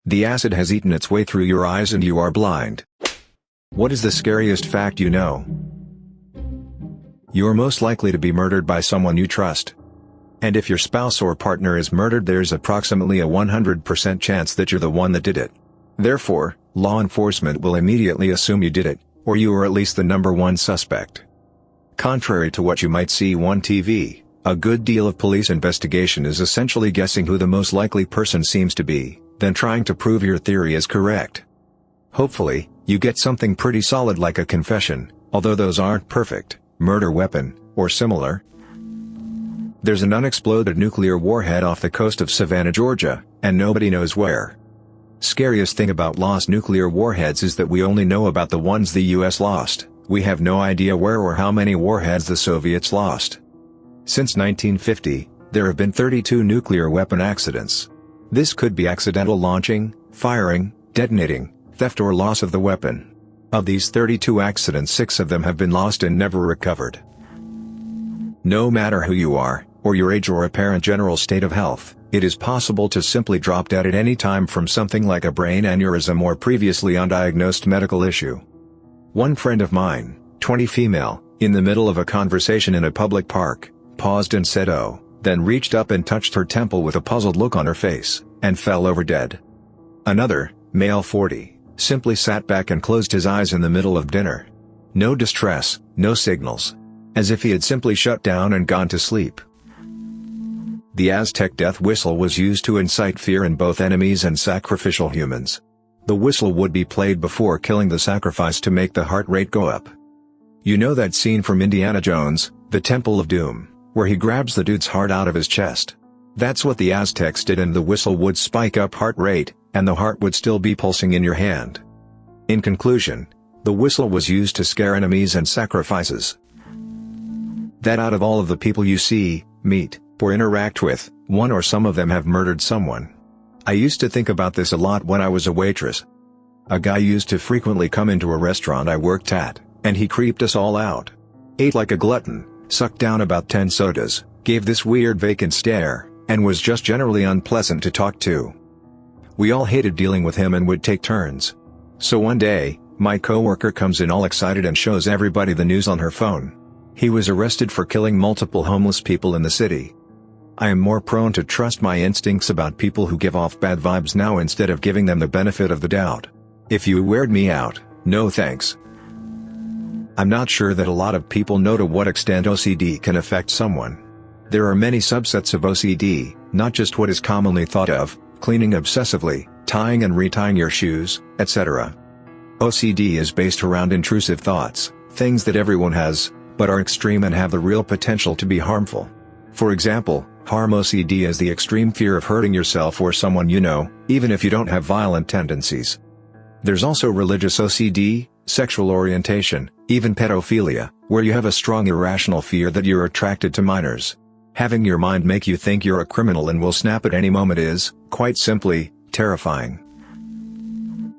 The acid has eaten its way through your eyes and you are blind. What is the scariest fact you know? You're most likely to be murdered by someone you trust. And if your spouse or partner is murdered, there's approximately a 100% chance that you're the one that did it. Therefore, law enforcement will immediately assume you did it, or you are at least the number one suspect. Contrary to what you might see on TV, a good deal of police investigation is essentially guessing who the most likely person seems to be, then trying to prove your theory is correct. Hopefully, you get something pretty solid like a confession, although those aren't perfect, murder weapon, or similar. There's an unexploded nuclear warhead off the coast of Savannah, Georgia, and nobody knows where. Scariest thing about lost nuclear warheads is that we only know about the ones the US lost. We have no idea where or how many warheads the Soviets lost. Since 1950, there have been 32 nuclear weapon accidents. This could be accidental launching, firing, detonating, theft or loss of the weapon. Of these 32 accidents, 6 of them have been lost and never recovered. No matter who you are, or your age or apparent general state of health, it is possible to simply drop dead at any time from something like a brain aneurysm or previously undiagnosed medical issue. One friend of mine, 20 female, in the middle of a conversation in a public park, paused and said "oh," then reached up and touched her temple with a puzzled look on her face, and fell over dead. Another, male 40, simply sat back and closed his eyes in the middle of dinner. No distress, no signals. As if he had simply shut down and gone to sleep. The Aztec death whistle was used to incite fear in both enemies and sacrificial humans. The whistle would be played before killing the sacrifice to make the heart rate go up. You know that scene from Indiana Jones, The Temple of Doom, where he grabs the dude's heart out of his chest? That's what the Aztecs did, and the whistle would spike up heart rate, and the heart would still be pulsing in your hand. In conclusion, the whistle was used to scare enemies and sacrifices. That out of all of the people you see, meet, or interact with, one or some of them have murdered someone. I used to think about this a lot when I was a waitress. A guy used to frequently come into a restaurant I worked at, and he creeped us all out. Ate like a glutton, sucked down about 10 sodas, gave this weird vacant stare, and was just generally unpleasant to talk to. We all hated dealing with him and would take turns. So one day, my coworker comes in all excited and shows everybody the news on her phone. He was arrested for killing multiple homeless people in the city. I am more prone to trust my instincts about people who give off bad vibes now instead of giving them the benefit of the doubt. If you weirded me out, no thanks. I'm not sure that a lot of people know to what extent OCD can affect someone. There are many subsets of OCD, not just what is commonly thought of, cleaning obsessively, tying and retying your shoes, etc. OCD is based around intrusive thoughts, things that everyone has, but are extreme and have the real potential to be harmful. For example, harm OCD is the extreme fear of hurting yourself or someone you know, even if you don't have violent tendencies. There's also religious OCD, sexual orientation, even pedophilia, where you have a strong irrational fear that you're attracted to minors. Having your mind make you think you're a criminal and will snap at any moment is, quite simply, terrifying.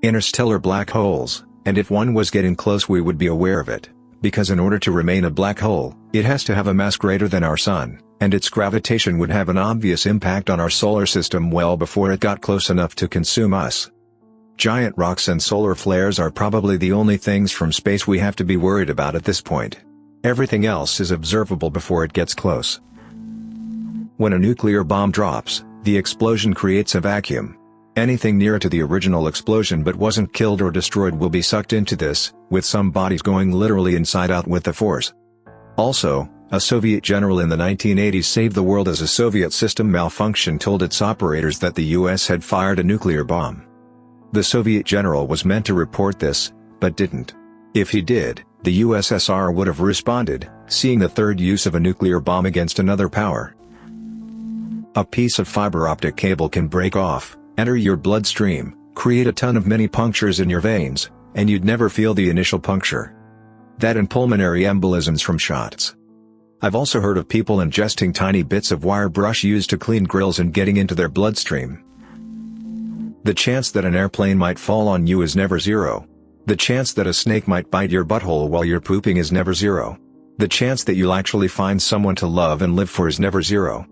Interstellar black holes, and if one was getting close we would be aware of it. Because in order to remain a black hole, it has to have a mass greater than our sun, and its gravitation would have an obvious impact on our solar system well before it got close enough to consume us. Giant rocks and solar flares are probably the only things from space we have to be worried about at this point. Everything else is observable before it gets close. When a nuclear bomb drops, the explosion creates a vacuum. Anything near to the original explosion but wasn't killed or destroyed will be sucked into this, with some bodies going literally inside out with the force. Also, a Soviet general in the 1980s saved the world as a Soviet system malfunction told its operators that the US had fired a nuclear bomb. The Soviet general was meant to report this, but didn't. If he did, the USSR would have responded, seeing the third use of a nuclear bomb against another power. A piece of fiber optic cable can break off, enter your bloodstream, create a ton of mini punctures in your veins, and you'd never feel the initial puncture. That and pulmonary embolisms from shots. I've also heard of people ingesting tiny bits of wire brush used to clean grills and getting into their bloodstream. The chance that an airplane might fall on you is never zero. The chance that a snake might bite your butthole while you're pooping is never zero. The chance that you'll actually find someone to love and live for is never zero.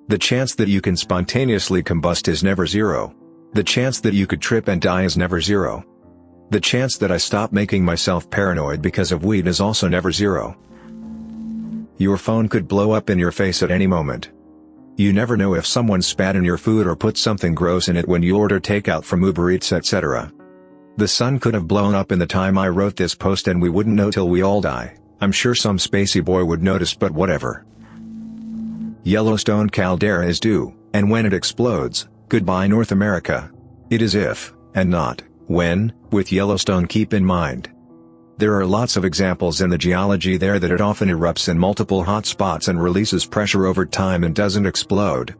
The chance that you can spontaneously combust is never zero. The chance that you could trip and die is never zero. The chance that I stop making myself paranoid because of weed is also never zero. Your phone could blow up in your face at any moment. You never know if someone spat in your food or put something gross in it when you order takeout from Uber Eats, etc. The sun could have blown up in the time I wrote this post and we wouldn't know till we all die. I'm sure some spacey boy would notice, but whatever. Yellowstone caldera is due, and when it explodes, goodbye North America. It is if, and not, when, with Yellowstone. Keep in mind. There are lots of examples in the geology there that it often erupts in multiple hot spots and releases pressure over time and doesn't explode.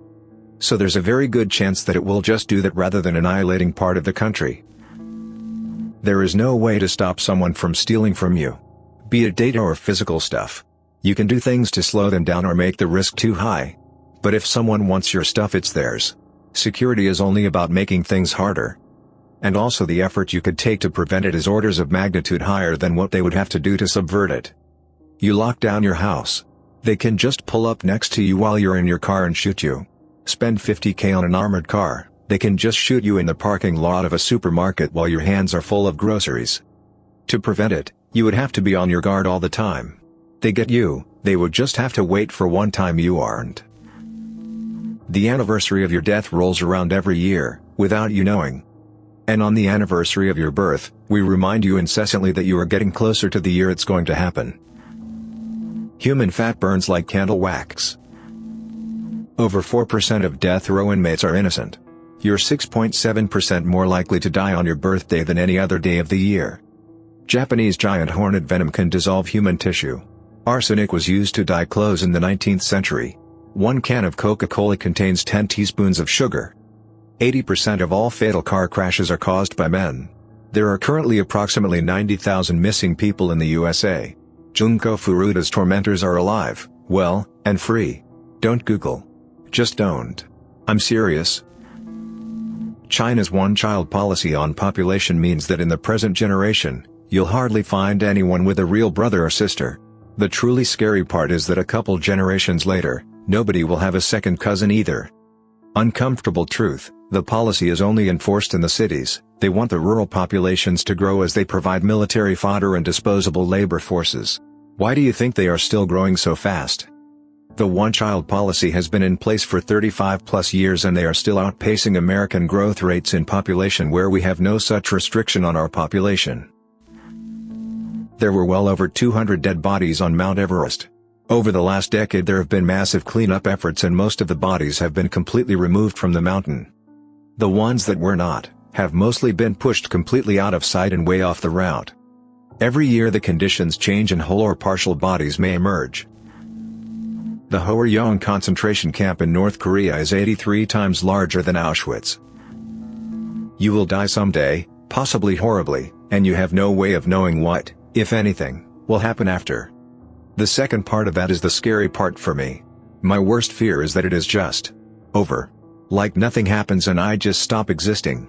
So there's a very good chance that it will just do that rather than annihilating part of the country. There is no way to stop someone from stealing from you. Be it data or physical stuff. You can do things to slow them down or make the risk too high. But if someone wants your stuff, it's theirs. Security is only about making things harder. And also the effort you could take to prevent it is orders of magnitude higher than what they would have to do to subvert it. You lock down your house. They can just pull up next to you while you're in your car and shoot you. Spend $50,000 on an armored car. They can just shoot you in the parking lot of a supermarket while your hands are full of groceries. To prevent it, you would have to be on your guard all the time. They get you, they would just have to wait for one time you aren't. The anniversary of your death rolls around every year, without you knowing. And on the anniversary of your birth, we remind you incessantly that you are getting closer to the year it's going to happen. Human fat burns like candle wax. Over 4% of death row inmates are innocent. You're 6.7% more likely to die on your birthday than any other day of the year. Japanese giant hornet venom can dissolve human tissue. Arsenic was used to dye clothes in the 19th century. One can of Coca-Cola contains 10 teaspoons of sugar. 80% of all fatal car crashes are caused by men. There are currently approximately 90,000 missing people in the USA. Junko Furuta's tormentors are alive, well, and free. Don't Google. Just don't. I'm serious. China's one-child policy on population means that in the present generation, you'll hardly find anyone with a real brother or sister. The truly scary part is that a couple generations later, nobody will have a second cousin either. Uncomfortable truth, the policy is only enforced in the cities. They want the rural populations to grow as they provide military fodder and disposable labor forces. Why do you think they are still growing so fast? The one-child policy has been in place for 35+ years and they are still outpacing American growth rates in population where we have no such restriction on our population. There were well over 200 dead bodies on Mount Everest. Over the last decade there have been massive cleanup efforts and most of the bodies have been completely removed from the mountain. The ones that were not, have mostly been pushed completely out of sight and way off the route. Every year the conditions change and whole or partial bodies may emerge. The Hworyong concentration camp in North Korea is 83 times larger than Auschwitz. You will die someday, possibly horribly, and you have no way of knowing what, if anything, will happen after. The second part of that is the scary part for me. My worst fear is that it is just over. Like nothing happens and I just stop existing.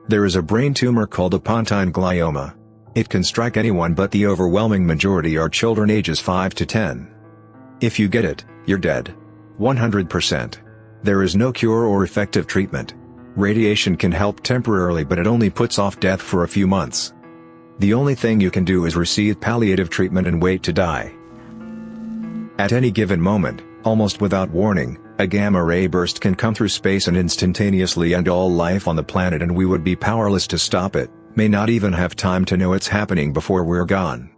There is a brain tumor called a pontine glioma. It can strike anyone but the overwhelming majority are children ages 5 to 10. If you get it, you're dead. 100%. There is no cure or effective treatment. Radiation can help temporarily but it only puts off death for a few months. The only thing you can do is receive palliative treatment and wait to die. At any given moment, almost without warning, a gamma ray burst can come through space and instantaneously end all life on the planet and we would be powerless to stop it, may not even have time to know it's happening before we're gone.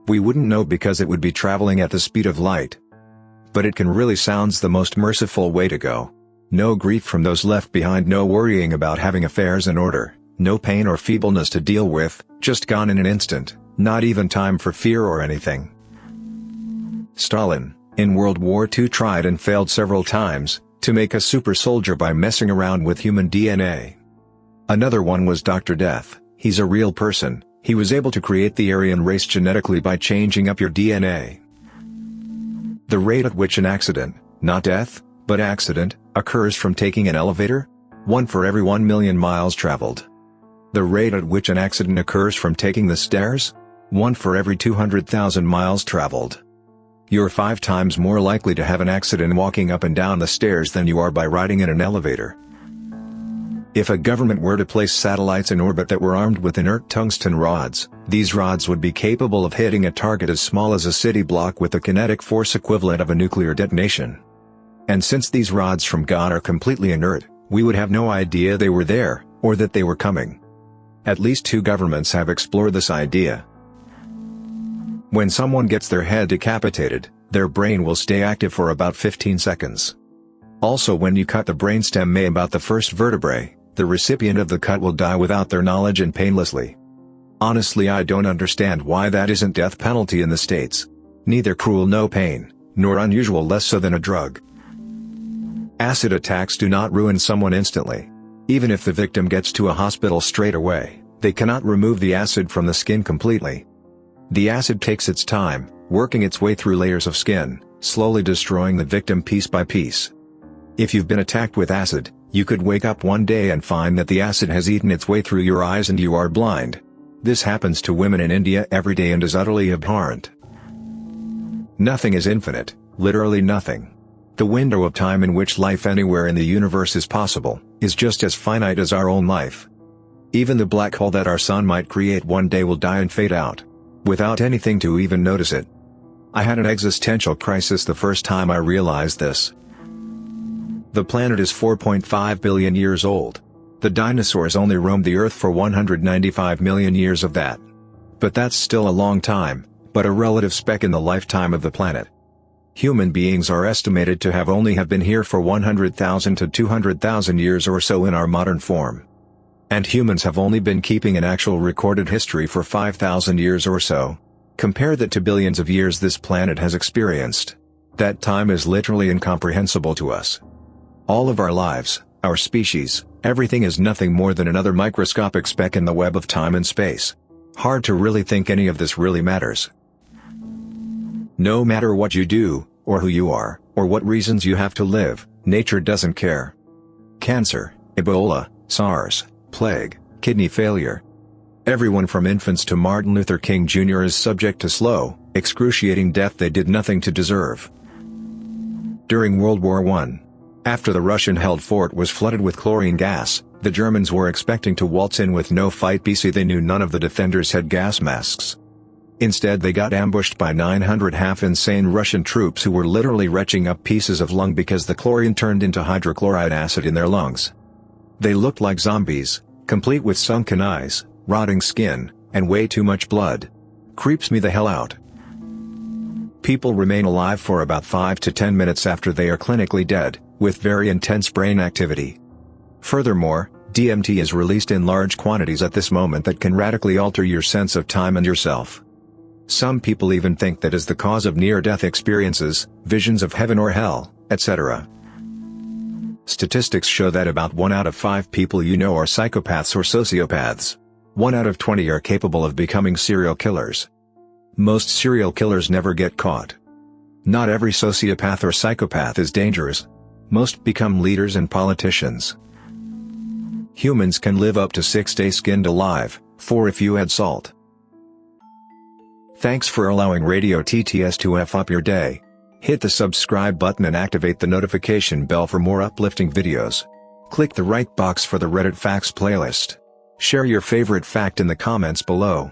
We wouldn't know because it would be traveling at the speed of light. But it can really sounds the most merciful way to go. No grief from those left behind, no worrying about having affairs in order, no pain or feebleness to deal with, just gone in an instant, not even time for fear or anything. Stalin, in World War II, tried and failed several times, to make a super soldier by messing around with human DNA. Another one was Dr. Death. He's a real person. He was able to create the Aryan race genetically by changing up your DNA. The rate at which an accident, not death, but accident, occurs from taking an elevator? 1 for every 1 million miles traveled. The rate at which an accident occurs from taking the stairs? 1 for every 200,000 miles traveled. You're 5 times more likely to have an accident walking up and down the stairs than you are by riding in an elevator. If a government were to place satellites in orbit that were armed with inert tungsten rods, these rods would be capable of hitting a target as small as a city block with a kinetic force equivalent of a nuclear detonation. And since these rods from God are completely inert, we would have no idea they were there, or that they were coming. At least 2 governments have explored this idea. When someone gets their head decapitated, their brain will stay active for about 15 seconds. Also, when you cut the brainstem may about the first vertebrae, the recipient of the cut will die without their knowledge and painlessly. Honestly, I don't understand why that isn't death penalty in the States. Neither cruel no pain, nor unusual less so than a drug. Acid attacks do not ruin someone instantly. Even if the victim gets to a hospital straight away, they cannot remove the acid from the skin completely. The acid takes its time, working its way through layers of skin, slowly destroying the victim piece by piece. If you've been attacked with acid, you could wake up one day and find that the acid has eaten its way through your eyes and you are blind. This happens to women in India every day and is utterly abhorrent. Nothing is infinite, literally nothing. The window of time in which life anywhere in the universe is possible, is just as finite as our own life. Even the black hole that our sun might create one day will die and fade out, without anything to even notice it. I had an existential crisis the first time I realized this. The planet is 4.5 billion years old. The dinosaurs only roamed the Earth for 195 million years of that. But that's still a long time, but a relative speck in the lifetime of the planet. Human beings are estimated to have only been here for 100,000 to 200,000 years or so in our modern form. And humans have only been keeping an actual recorded history for 5,000 years or so. Compare that to billions of years this planet has experienced. That time is literally incomprehensible to us. All of our lives, our species, everything is nothing more than another microscopic speck in the web of time and space. Hard to really think any of this really matters. No matter what you do, or who you are, or what reasons you have to live, nature doesn't care. Cancer, Ebola, SARS, plague, kidney failure. Everyone from infants to Martin Luther King Jr. is subject to slow, excruciating death they did nothing to deserve. During World War I, after the Russian-held fort was flooded with chlorine gas, the Germans were expecting to waltz in with no fight BC. They knew none of the defenders had gas masks. Instead they got ambushed by 900 half-insane Russian troops who were literally retching up pieces of lung because the chlorine turned into hydrochloride acid in their lungs. They looked like zombies, complete with sunken eyes, rotting skin, and way too much blood. Creeps me the hell out. People remain alive for about 5 to 10 minutes after they are clinically dead, with very intense brain activity. Furthermore, DMT is released in large quantities at this moment that can radically alter your sense of time and yourself. Some people even think that is the cause of near-death experiences, visions of heaven or hell, etc. Statistics show that about 1 out of 5 people you know are psychopaths or sociopaths. 1 out of 20 are capable of becoming serial killers. Most serial killers never get caught. Not every sociopath or psychopath is dangerous. Most become leaders and politicians. Humans can live up to 6 days skinned alive, 4 if you add salt. Thanks for allowing Radio TTS to F up your day. Hit the subscribe button and activate the notification bell for more uplifting videos. Click the right box for the Reddit Facts playlist. Share your favorite fact in the comments below.